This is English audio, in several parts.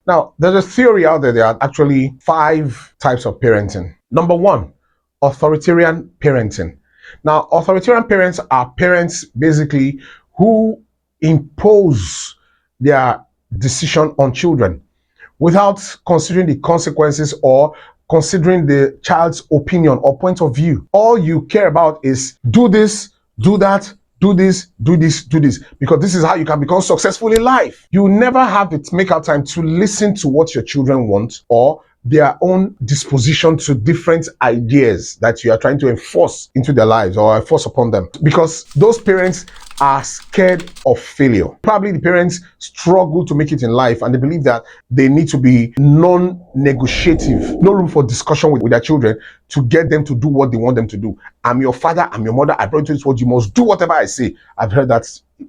Now, there's a theory out there. There are actually 5 types of parenting. Number 1, authoritarian parenting. Now, authoritarian parents are parents basically who impose their decision on children without considering the consequences or considering the child's opinion or point of view. All you care about is do this, do that, do this, do this, do this, because this is how you can become successful in life. You never have to make out time to listen to what your children want or their own disposition to different ideas that you are trying to enforce into their lives or enforce upon them, because those parents are scared of failure. Probably the parents struggle to make it in life and they believe that they need to be non-negotiative, no room for discussion with their children to get them to do what they want them to do. I'm your father, I'm your mother, I brought you to this world, you must do whatever I say. I've heard that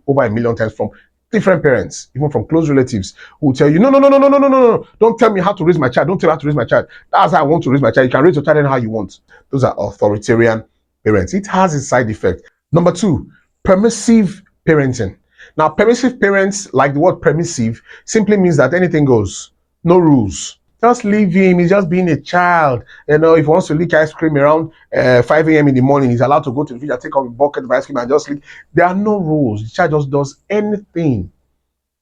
over 1,000,000 times from different parents, even from close relatives, who will tell you, no, no, no, no, no, no, no, no, no, don't tell me how to raise my child. Don't tell me how to raise my child. That's how I want to raise my child. You can raise your child how you want. Those are authoritarian parents. It has its side effect. Number 2, permissive parenting. Now, permissive parents, like the word permissive, simply means that anything goes, no rules. Just leave him. He's just being a child. You know, if he wants to lick ice cream around 5 a.m. in the morning, he's allowed to go to the fridge and take out a bucket of ice cream and just lick. There are no rules. The child just does anything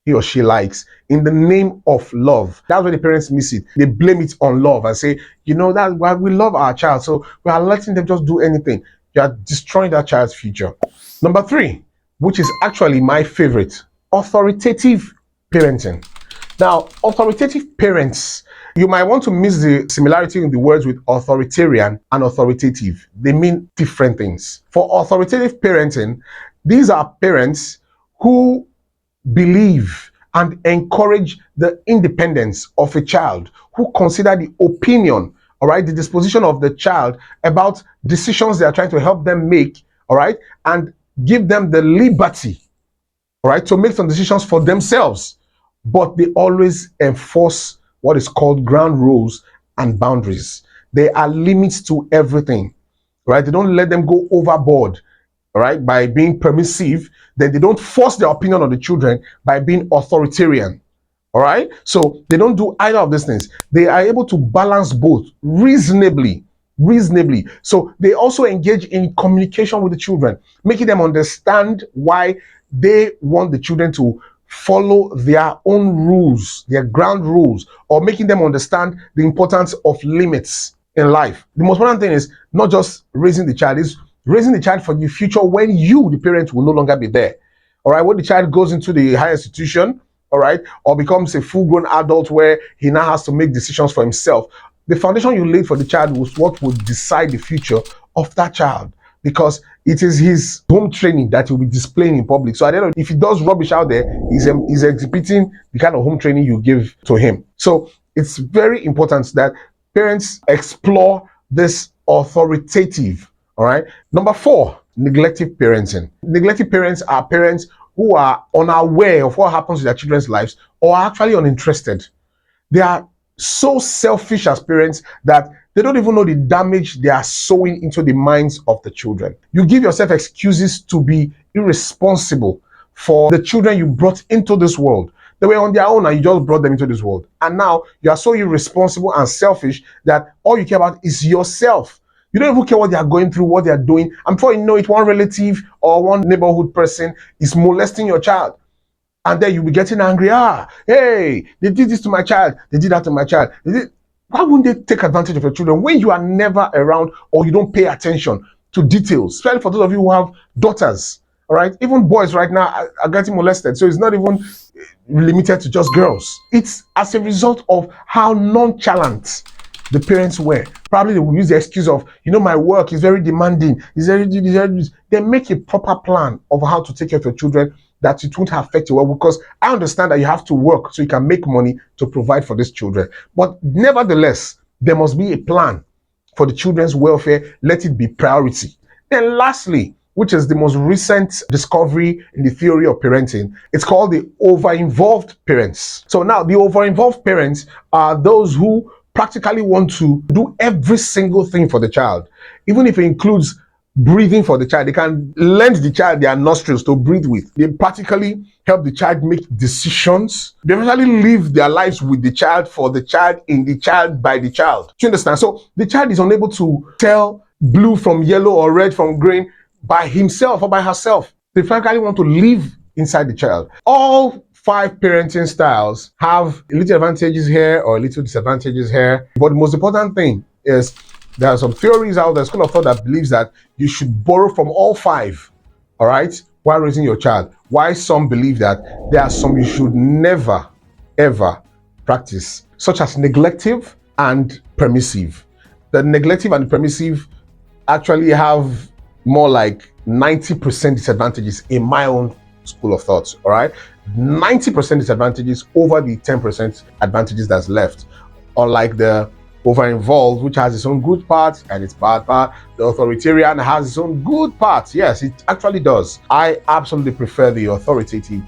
he or she likes in the name of love. That's where the parents miss it. They blame it on love and say, you know, that's why we love our child, so we are letting them just do anything. You are destroying that child's future. Number 3, which is actually my favorite, authoritative parenting. Now, authoritative parents, you might want to miss the similarity in the words with authoritarian and authoritative. They mean different things. For authoritative parenting, these are parents who believe and encourage the independence of a child, who consider the opinion, all right, the disposition of the child about decisions they are trying to help them make, all right, and give them the liberty, all right, to make some decisions for themselves. But they always enforce what is called ground rules and boundaries. There are limits to everything, right? They don't let them go overboard, all right, by being permissive. Then they don't force their opinion on the children by being authoritarian, all right? So they don't do either of these things. They are able to balance both reasonably. So they also engage in communication with the children, making them understand why they want the children to follow their own rules, their ground rules, or making them understand the importance of limits in life. The most important thing is not just raising the child, is raising the child for the future when you, the parent, will no longer be there. All right, when the child goes into the higher institution, all right, or becomes a full-grown adult where he now has to make decisions for himself, the foundation you laid for the child was what would decide the future of that child, because it is his home training that he'll be displaying in public. So at the end of, if he does rubbish out there, he's exhibiting the kind of home training you give to him. So it's very important that parents explore this authoritative, all right? Number 4, neglective parenting. Neglective parents are parents who are unaware of what happens in their children's lives or are actually uninterested. They are so selfish as parents that they don't even know the damage they are sowing into the minds of the children. You give yourself excuses to be irresponsible for the children you brought into this world. They were on their own and you just brought them into this world. And now you are so irresponsible and selfish that all you care about is yourself. You don't even care what they are going through, what they are doing. And before you know it, one relative or one neighborhood person is molesting your child. And then you'll be getting angry. Hey, they did this to my child. They did that to my child. Why wouldn't they take advantage of your children when you are never around or you don't pay attention to details? Especially for those of you who have daughters, all right? Even boys right now are getting molested. So it's not even limited to just girls. It's as a result of how nonchalant the parents were. Probably they will use the excuse of, you know, my work is very demanding. They make a proper plan of how to take care of your children that it won't affect your work, because I understand that you have to work so you can make money to provide for these children. But nevertheless, there must be a plan for the children's welfare. Let it be priority. Then lastly, which is the most recent discovery in the theory of parenting, it's called the over-involved parents. So now the over-involved parents are those who practically want to do every single thing for the child, even if it includes breathing for the child. They can lend the child their nostrils to breathe with. They practically help the child make decisions. They actually live their lives with the child, for the child, in the child, by the child. Do you understand? So the child is unable to tell blue from yellow or red from green by himself or by herself. They practically want to live inside the child. All 5 parenting styles have little advantages here or little disadvantages here. But the most important thing is there are some theories out there, school of thought, that believes that you should borrow from all 5, all right, while raising your child. Why some believe that there are some you should never, ever practice, such as neglective and permissive. The neglective and the permissive actually have more like 90% disadvantages in my own school of thoughts, all right? 90% disadvantages over the 10% advantages that's left. Unlike the over-involved, which has its own good parts and its bad part, the authoritarian has its own good parts. Yes, it actually does. I absolutely prefer the authoritative,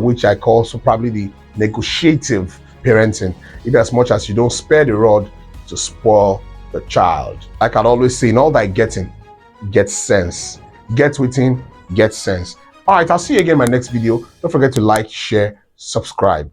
which I call so probably the negotiative parenting, in as much as you don't spare the rod to spoil the child. I can always say, in all thy getting, get sense. Get within, get sense. All right, I'll see you again in my next video. Don't forget to like, share, subscribe.